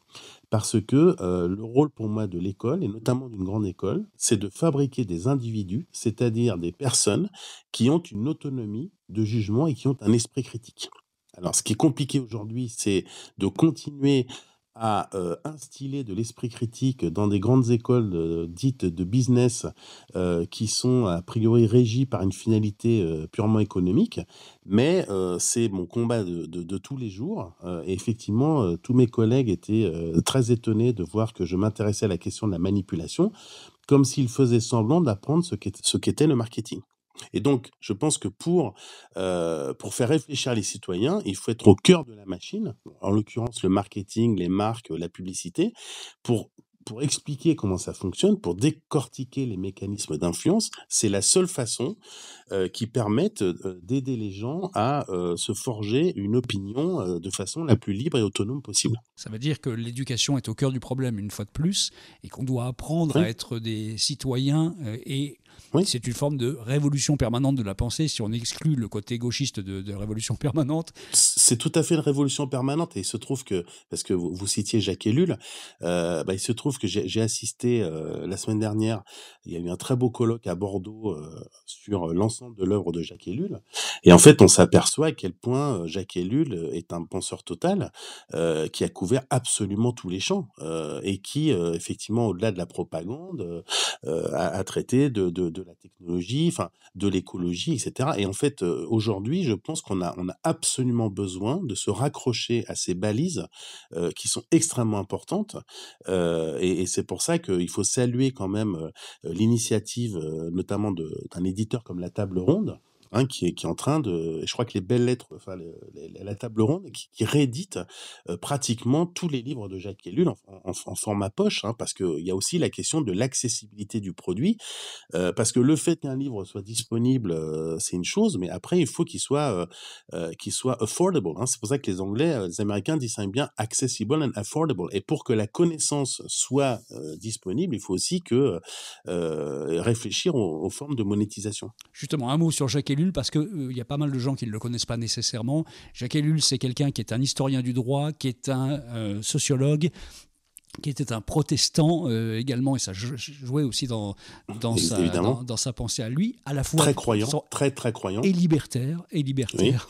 parce que le rôle pour moi de l'école, et notamment d'une grande école, c'est de fabriquer des individus, c'est-à-dire des personnes qui ont une autonomie de jugement et qui ont un esprit critique. Alors, ce qui est compliqué aujourd'hui, c'est de continuer à instiller de l'esprit critique dans des grandes écoles dites de business qui sont a priori régies par une finalité purement économique. Mais c'est mon combat de tous les jours. Et effectivement, tous mes collègues étaient très étonnés de voir que je m'intéressais à la question de la manipulation, comme s'il faisait semblant d'apprendre ce qu'était le marketing. Et donc, je pense que pour faire réfléchir les citoyens, il faut être au cœur de la machine, en l'occurrence le marketing, les marques, la publicité, pour expliquer comment ça fonctionne, pour décortiquer les mécanismes d'influence. C'est la seule façon qui permette d'aider les gens à se forger une opinion de façon la plus libre et autonome possible. Ça veut dire que l'éducation est au cœur du problème, une fois de plus, et qu'on doit apprendre à être des citoyens et c'est une forme de révolution permanente de la pensée, si on exclut le côté gauchiste de révolution permanente. C'est tout à fait une révolution permanente, et il se trouve que, parce que vous citiez Jacques Ellul, il se trouve que j'ai assisté la semaine dernière, il y a eu un très beau colloque à Bordeaux sur l'ensemble de l'œuvre de Jacques Ellul, et en fait on s'aperçoit à quel point Jacques Ellul est un penseur total qui a couvert absolument tous les champs et qui effectivement, au-delà de la propagande, a traité de la technologie, enfin de l'écologie, etc. Et en fait, aujourd'hui, je pense qu'on a absolument besoin de se raccrocher à ces balises qui sont extrêmement importantes. Et c'est pour ça qu'il faut saluer quand même l'initiative, notamment d'un éditeur comme La Table Ronde, qui est en train de, je crois que les belles lettres, enfin la Table Ronde, qui réédite pratiquement tous les livres de Jacques Ellul en format poche, parce qu'il y a aussi la question de l'accessibilité du produit, parce que le fait qu'un livre soit disponible, c'est une chose, mais après il faut qu'il soit affordable. C'est pour ça que les Américains distinguent bien accessible and affordable. Et pour que la connaissance soit disponible, il faut aussi réfléchir aux formes de monétisation. Justement, un mot sur Jacques Ellul, parce qu'il y a pas mal de gens qui ne le connaissent pas nécessairement. Jacques Ellul, c'est quelqu'un qui est un historien du droit, qui est un sociologue, qui était un protestant également, et ça jouait aussi dans sa pensée à lui, à la fois très croyant, très croyant, et libertaire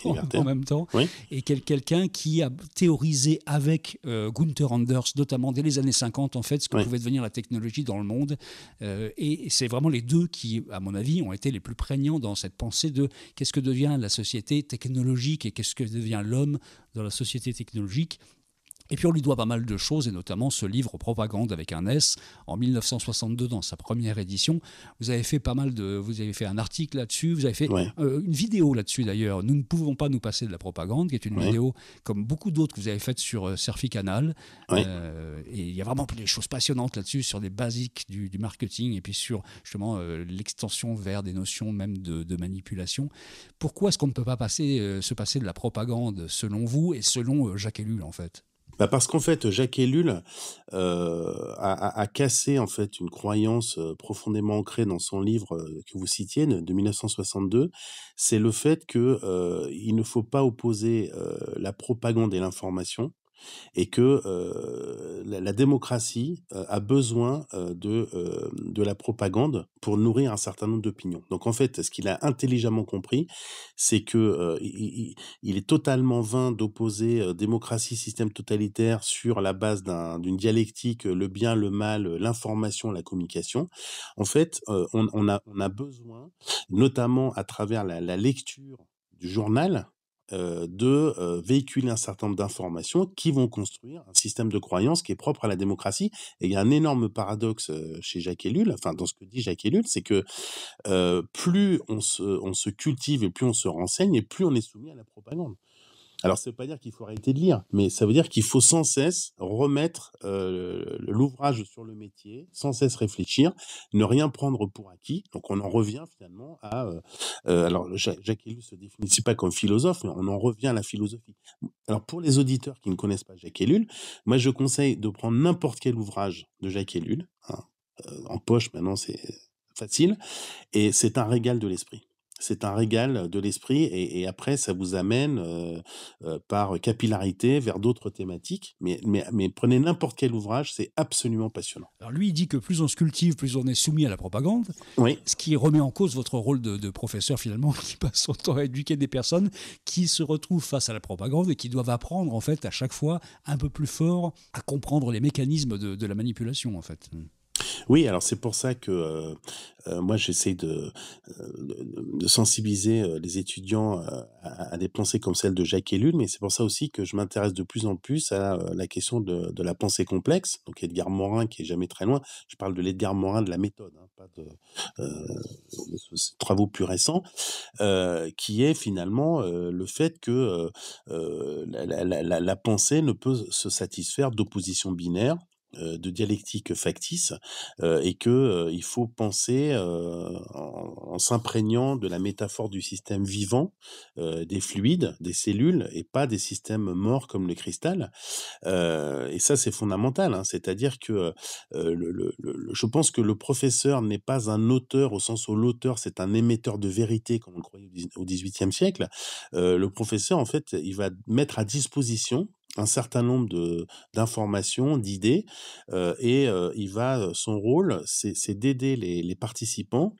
en même temps, et quelqu'un qui a théorisé avec Gunther Anders, notamment dès les années 50, en fait, ce que pouvait devenir la technologie dans le monde, et c'est vraiment les deux qui, à mon avis, ont été les plus prégnants dans cette pensée de qu'est-ce que devient la société technologique et qu'est-ce que devient l'homme dans la société technologique. Et puis on lui doit pas mal de choses, et notamment ce livre Propagande avec un S, en 1962 dans sa première édition. Vous avez fait vous avez fait un article là-dessus, vous avez fait une vidéo là-dessus d'ailleurs. Nous ne pouvons pas nous passer de la propagande, qui est une vidéo comme beaucoup d'autres que vous avez faites sur Serfi Canal. Et il y a vraiment des choses passionnantes là-dessus sur les basiques du marketing et puis sur justement l'extension vers des notions même de manipulation. Pourquoi est-ce qu'on ne peut pas se passer de la propagande selon vous et selon Jacques Ellul en fait ? Parce qu'en fait, Jacques Ellul a cassé en fait une croyance profondément ancrée dans son livre que vous citiez de 1962. C'est le fait que il ne faut pas opposer la propagande et l'information, et que la démocratie a besoin de la propagande pour nourrir un certain nombre d'opinions. Donc en fait, ce qu'il a intelligemment compris, c'est que il est totalement vain d'opposer démocratie, système totalitaire sur la base d'une dialectique, le bien, le mal, l'information, la communication. En fait, on a besoin, notamment à travers la lecture du journal, de véhiculer un certain nombre d'informations qui vont construire un système de croyance qui est propre à la démocratie. Et il y a un énorme paradoxe chez Jacques Ellul, enfin dans ce que dit Jacques Ellul, c'est que plus on se cultive et plus on se renseigne, et plus on est soumis à la propagande. Alors, ça ne veut pas dire qu'il faut arrêter de lire, mais ça veut dire qu'il faut sans cesse remettre l'ouvrage sur le métier, sans cesse réfléchir, ne rien prendre pour acquis. Donc, on en revient finalement à... alors, Jacques Ellul ne se définit pas comme philosophe, mais on en revient à la philosophie. Alors, pour les auditeurs qui ne connaissent pas Jacques Ellul, moi, je conseille de prendre n'importe quel ouvrage de Jacques Ellul. En poche, maintenant, c'est facile. Et c'est un régal de l'esprit. C'est un régal de l'esprit, et après ça vous amène par capillarité vers d'autres thématiques, mais prenez n'importe quel ouvrage, c'est absolument passionnant. Alors lui, il dit que plus on se cultive, plus on est soumis à la propagande, ce qui remet en cause votre rôle de professeur finalement, qui passe son temps à éduquer des personnes qui se retrouvent face à la propagande et qui doivent apprendre en fait à chaque fois un peu plus fort à comprendre les mécanismes de la manipulation en fait. Oui, alors c'est pour ça que moi j'essaie de sensibiliser les étudiants à des pensées comme celle de Jacques Ellul, mais c'est pour ça aussi que je m'intéresse de plus en plus à la question de la pensée complexe. Donc Edgar Morin, qui est jamais très loin, je parle de l'Edgar Morin de la méthode, hein, pas de ses travaux plus récents, qui est finalement le fait que la pensée ne peut se satisfaire d'oppositions binaires, de dialectique factice, et que il faut penser en s'imprégnant de la métaphore du système vivant, des fluides, des cellules, et pas des systèmes morts comme le cristal. Et ça, c'est fondamental, hein. C'est-à-dire que je pense que le professeur n'est pas un auteur au sens où l'auteur, c'est un émetteur de vérité, comme on le croyait au XVIIIe siècle. Le professeur, en fait, il va mettre à disposition un certain nombre d'informations, d'idées, son rôle, c'est d'aider les participants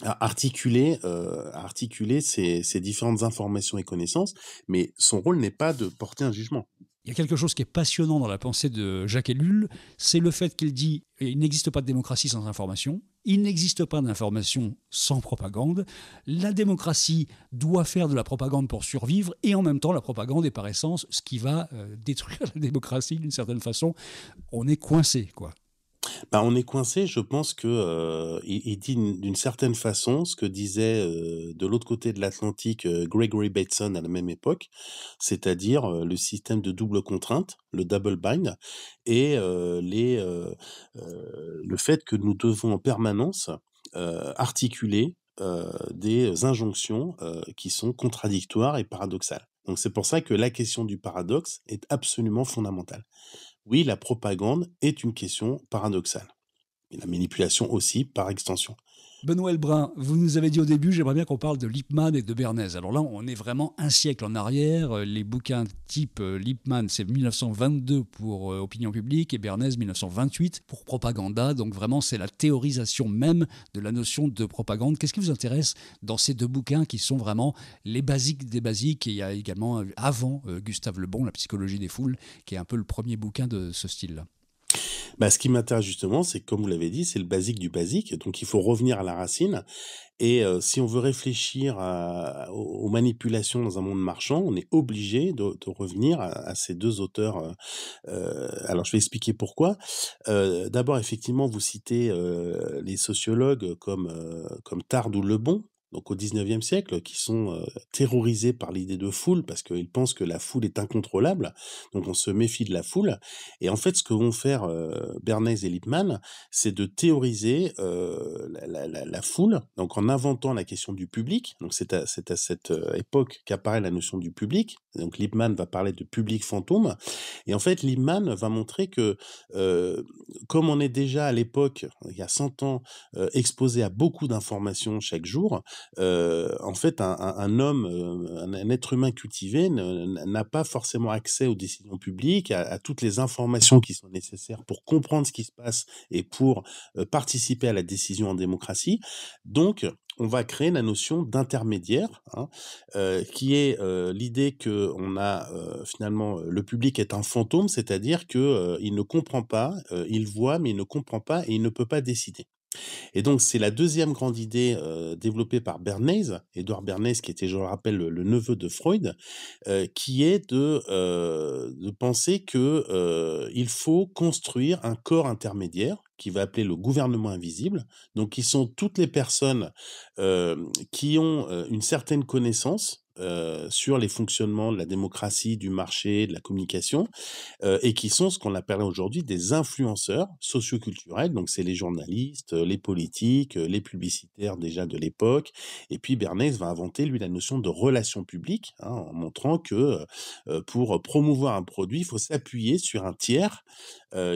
à articuler ces différentes informations et connaissances, mais son rôle n'est pas de porter un jugement. Il y a quelque chose qui est passionnant dans la pensée de Jacques Ellul, c'est le fait qu'il dit il n'existe pas de démocratie sans information, il n'existe pas d'information sans propagande, la démocratie doit faire de la propagande pour survivre, et en même temps la propagande est par essence ce qui va détruire la démocratie d'une certaine façon. On est coincé, quoi. Bah, on est coincé, je pense que il dit d'une certaine façon ce que disait de l'autre côté de l'Atlantique Gregory Bateson à la même époque, c'est-à-dire le système de double contrainte, le double bind, et le fait que nous devons en permanence articuler des injonctions qui sont contradictoires et paradoxales. Donc c'est pour ça que la question du paradoxe est absolument fondamentale. Oui, la propagande est une question paradoxale. Et la manipulation aussi, par extension. Benoît Elbrun, vous nous avez dit au début, j'aimerais bien qu'on parle de Lippmann et de Bernays. Alors là, on est vraiment un siècle en arrière. Les bouquins type Lippmann, c'est 1922 pour Opinion publique et Bernays 1928 pour Propaganda. Donc vraiment, c'est la théorisation même de la notion de propagande. Qu'est-ce qui vous intéresse dans ces deux bouquins qui sont vraiment les basiques des basiques? Et il y a également, avant, Gustave Le Bon, La psychologie des foules, qui est un peu le premier bouquin de ce style-là. Bah, ce qui m'intéresse justement, c'est que comme vous l'avez dit, c'est le basique du basique, donc il faut revenir à la racine. Et si on veut réfléchir aux manipulations dans un monde marchand, on est obligé de revenir à ces deux auteurs. Alors je vais expliquer pourquoi. D'abord, effectivement, vous citez les sociologues comme Tarde ou Le Bon, donc au 19e siècle, qui sont terrorisés par l'idée de foule parce qu'ils pensent que la foule est incontrôlable. Donc on se méfie de la foule. Et en fait, ce que vont faire Bernays et Lippmann, c'est de théoriser la foule, donc en inventant la question du public. Donc c'est à cette époque qu'apparaît la notion du public. Donc Lippmann va parler de public fantôme. Et en fait, Lippmann va montrer que comme on est déjà à l'époque, il y a 100 ans, exposé à beaucoup d'informations chaque jour, en fait, un homme, un être humain cultivé n'a pas forcément accès aux décisions publiques, à toutes les informations qui sont nécessaires pour comprendre ce qui se passe et pour participer à la décision en démocratie. Donc, on va créer la notion d'intermédiaire, hein, qui est l'idée que on a finalement le public est un fantôme, c'est-à-dire que il ne comprend pas, il voit mais il ne comprend pas et il ne peut pas décider. Et donc, c'est la deuxième grande idée développée par Bernays, Édouard Bernays, qui était, je le rappelle, le neveu de Freud, qui est de penser que il faut construire un corps intermédiaire qui va appeler le gouvernement invisible, donc qui sont toutes les personnes qui ont une certaine connaissance sur les fonctionnements de la démocratie, du marché, de la communication, et qui sont ce qu'on appelle aujourd'hui des influenceurs socioculturels. Donc, c'est les journalistes, les politiques, les publicitaires déjà de l'époque. Et puis, Bernays va inventer, lui, la notion de relation publique, hein, en montrant que pour promouvoir un produit, il faut s'appuyer sur un tiers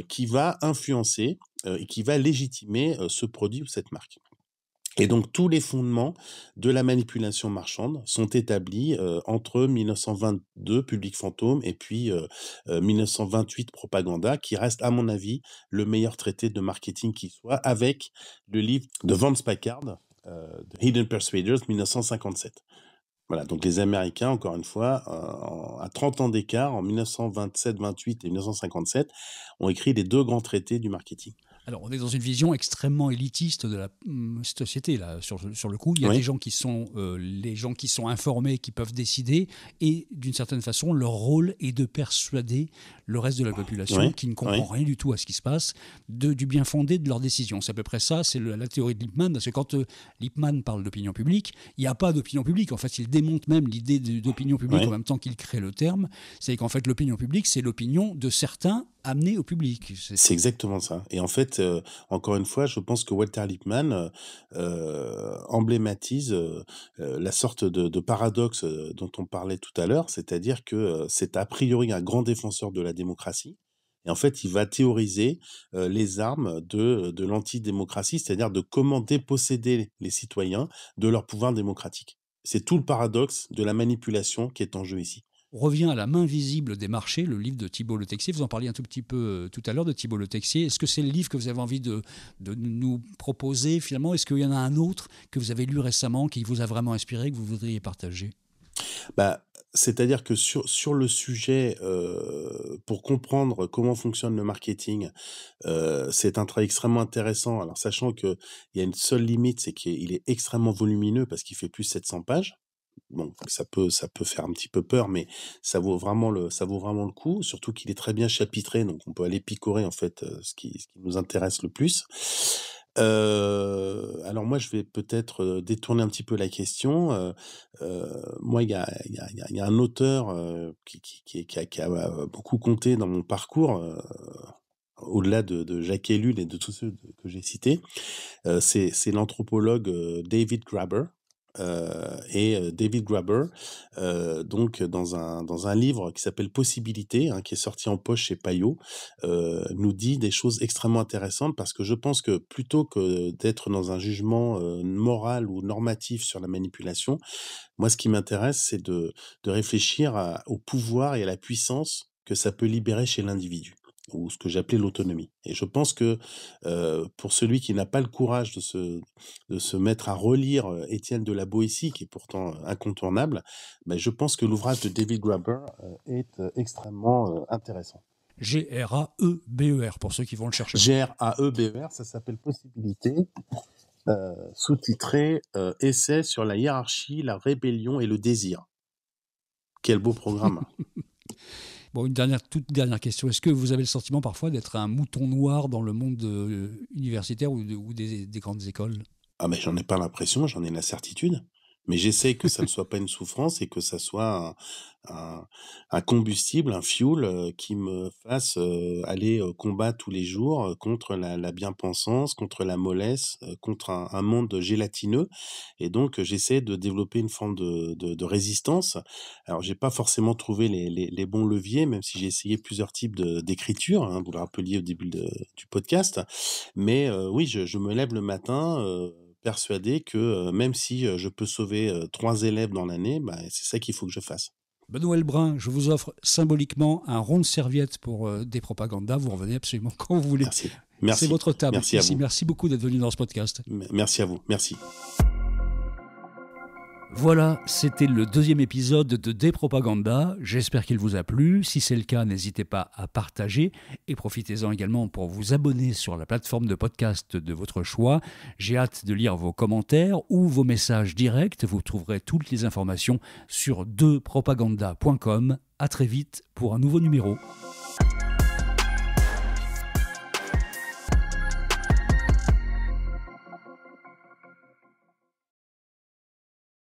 qui va influencer et qui va légitimer ce produit ou cette marque. Et donc tous les fondements de la manipulation marchande sont établis entre 1922, Public Fantôme, et puis 1928, Propaganda, qui reste, à mon avis, le meilleur traité de marketing qui soit, avec le livre de Vance Packard, The Hidden Persuaders, 1957. Voilà, donc les Américains, encore une fois, à 30 ans d'écart, en 1927, 28 et 1957, ont écrit les deux grands traités du marketing. Alors, on est dans une vision extrêmement élitiste de la société, là, sur le coup. Il y a des gens qui sont les gens qui sont informés, qui peuvent décider, et d'une certaine façon, leur rôle est de persuader le reste de la population qui ne comprend rien du tout à ce qui se passe, du bien fondé de leurs décisions. C'est à peu près ça, c'est la théorie de Lippmann, parce que quand Lippmann parle d'opinion publique, il n'y a pas d'opinion publique. En fait, il démonte même l'idée d'opinion publique en même temps qu'il crée le terme. C'est qu'en fait, l'opinion publique, c'est l'opinion de certains amenée au public. C'est exactement ça. Et en fait, encore une fois, je pense que Walter Lippmann emblématise la sorte de paradoxe dont on parlait tout à l'heure, c'est-à-dire que c'est a priori un grand défenseur de la démocratie. Et en fait, il va théoriser les armes de l'antidémocratie, c'est-à-dire de comment déposséder les citoyens de leur pouvoir démocratique. C'est tout le paradoxe de la manipulation qui est en jeu ici. On revient à La main visible des marchés, le livre de Thibault Le Texier. Vous en parliez un tout petit peu tout à l'heure de Thibault Le Texier. Est-ce que c'est le livre que vous avez envie de nous proposer finalement? Est-ce qu'il y en a un autre que vous avez lu récemment qui vous a vraiment inspiré, que vous voudriez partager? C'est-à-dire que sur le sujet, pour comprendre comment fonctionne le marketing, c'est un travail extrêmement intéressant. Alors sachant qu'il y a une seule limite, c'est qu'il est extrêmement volumineux parce qu'il fait plus de 700 pages. Donc ça peut faire un petit peu peur, mais ça vaut vraiment le coup, surtout qu'il est très bien chapitré, donc on peut aller picorer en fait ce qui nous intéresse le plus. Alors moi je vais peut-être détourner un petit peu la question. Moi il y a un auteur qui a beaucoup compté dans mon parcours. Au-delà de Jacques Ellul et de tous ceux que j'ai cités, c'est l'anthropologue David Graeber. David Graeber, donc dans un livre qui s'appelle Possibilité, qui est sorti en poche chez Payot, nous dit des choses extrêmement intéressantes, parce que je pense que plutôt que d'être dans un jugement moral ou normatif sur la manipulation, moi ce qui m'intéresse, c'est de réfléchir au pouvoir et à la puissance que ça peut libérer chez l'individu, ou ce que j'appelais l'autonomie. Et je pense que pour celui qui n'a pas le courage de se mettre à relire Étienne de la Boétie, qui est pourtant incontournable, je pense que l'ouvrage de David Graeber est extrêmement intéressant. Graeber, pour ceux qui vont le chercher. Graeber, ça s'appelle Possibilité, sous-titré Essai sur la hiérarchie, la rébellion et le désir. Quel beau programme. Bon, toute dernière question. Est-ce que vous avez le sentiment parfois d'être un mouton noir dans le monde universitaire ou des grandes écoles? Mais j'en ai pas l'impression, j'en ai la certitude. Mais j'essaie que ça ne soit pas une souffrance et que ça soit un combustible, un fuel qui me fasse aller combattre tous les jours contre la bien-pensance, contre la mollesse, contre un monde gélatineux. Et donc, j'essaie de développer une forme de résistance. Alors, j'ai pas forcément trouvé les bons leviers, même si j'ai essayé plusieurs types d'écriture, vous le rappeliez au début du podcast. Mais oui, je me lève le matin persuadé que même si je peux sauver 3 élèves dans l'année, c'est ça qu'il faut que je fasse. Benoît Heilbrun, je vous offre symboliquement un rond de serviette pour des propagandas. Vous revenez absolument quand vous voulez. Merci. C'est votre table. Merci à vous. Merci beaucoup d'être venu dans ce podcast. Merci à vous. Merci. Voilà, c'était le 2e épisode de Dépropaganda. J'espère qu'il vous a plu. Si c'est le cas, n'hésitez pas à partager et profitez-en également pour vous abonner sur la plateforme de podcast de votre choix. J'ai hâte de lire vos commentaires ou vos messages directs. Vous trouverez toutes les informations sur depropaganda.com. À très vite pour un nouveau numéro.